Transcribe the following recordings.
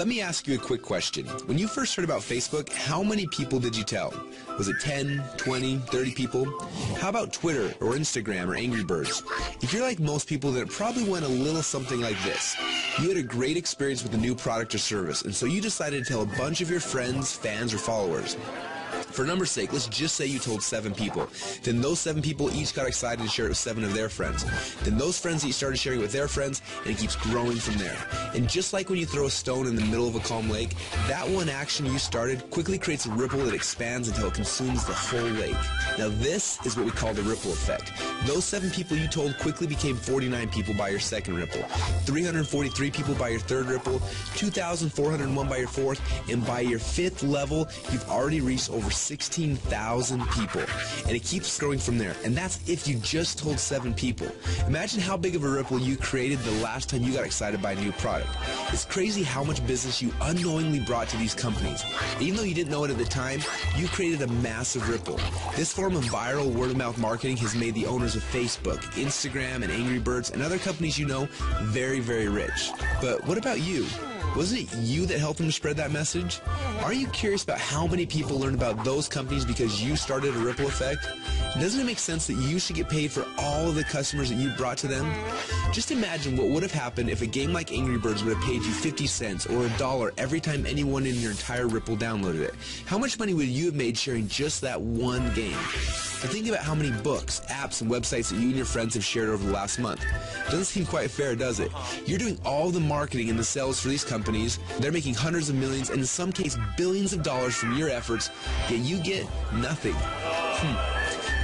Let me ask you a quick question. When you first heard about Facebook, how many people did you tell? Was it 10, 20, 30 people? How about Twitter or Instagram or Angry Birds? If you're like most people, then it probably went a little something like this. You had a great experience with a new product or service, and so you decided to tell a bunch of your friends, fans, or followers. For numbers' sake, let's just say you told 7 people. Then those 7 people each got excited to share it with 7 of their friends. Then those friends each started sharing it with their friends, and it keeps growing from there. And just like when you throw a stone in the middle of a calm lake, that one action you started quickly creates a ripple that expands until it consumes the whole lake. Now this is what we call the ripple effect. Those 7 people you told quickly became 49 people by your second ripple, 343 people by your third ripple, 2,401 by your fourth, and by your 5th level, you've already reached over 16,000 people. And it keeps growing from there. And that's if you just told 7 people. Imagine how big of a ripple you created the last time you got excited by a new product. It's crazy how much business you unknowingly brought to these companies. Even though you didn't know it at the time, you created a massive ripple. This form of viral word-of-mouth marketing has made the owners of Facebook, Instagram, and Angry Birds, and other companies you know, very, very rich. But what about you? Wasn't it you that helped them to spread that message? Are you curious about how many people learned about those companies because you started a ripple effect? Doesn't it make sense that you should get paid for all of the customers that you brought to them? Just imagine what would have happened if a game like Angry Birds would have paid you 50 cents or $1 every time anyone in your entire Ripple downloaded it. How much money would you have made sharing just that one game? But think about how many books, apps, and websites that you and your friends have shared over the last month. Doesn't seem quite fair, does it? You're doing all the marketing and the sales for these companies. They're making hundreds of millions, and in some cases billions of dollars from your efforts, yet you get nothing.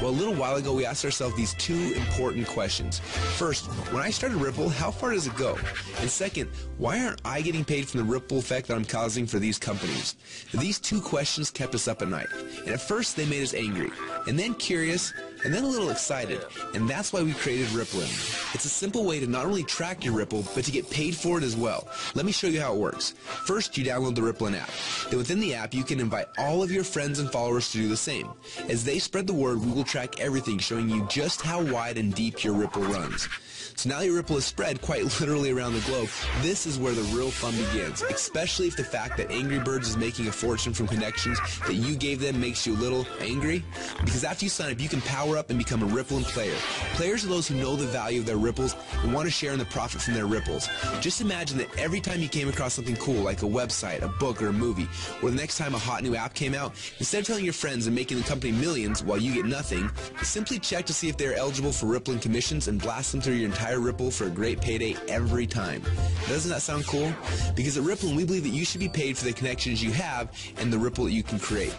Well, a little while ago, we asked ourselves these 2 important questions. First, when I started Ripple, how far does it go? And second, why aren't I getting paid from the ripple effect that I'm causing for these companies? These 2 questions kept us up at night. And at first, they made us angry, and then curious, and then a little excited. And that's why we created Rippln. It's a simple way to not only track your Ripple, but to get paid for it as well. Let me show you how it works. First, you download the Rippln app. Then within the app, you can invite all of your friends and followers to do the same. As they spread the word, we will track everything, showing you just how wide and deep your Ripple runs. So now your Ripple is spread quite literally around the globe. This is where the real fun begins, especially if the fact that Angry Birds is making a fortune from connections that you gave them makes you a little angry. Because after you sign up, you can power up and become a Rippln player. Players are those who know the value of their ripples and want to share in the profit from their ripples. Just imagine that every time you came across something cool, like a website, a book, or a movie, or the next time a hot new app came out, instead of telling your friends and making the company millions while you get nothing, simply check to see if they're eligible for Rippln commissions and blast them through your entire Ripple for a great payday every time. Doesn't that sound cool? Because at Rippln, we believe that you should be paid for the connections you have and the ripple that you can create.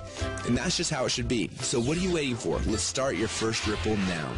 And that's just how it should be. So what are you waiting for? Let's start your first Ripple now.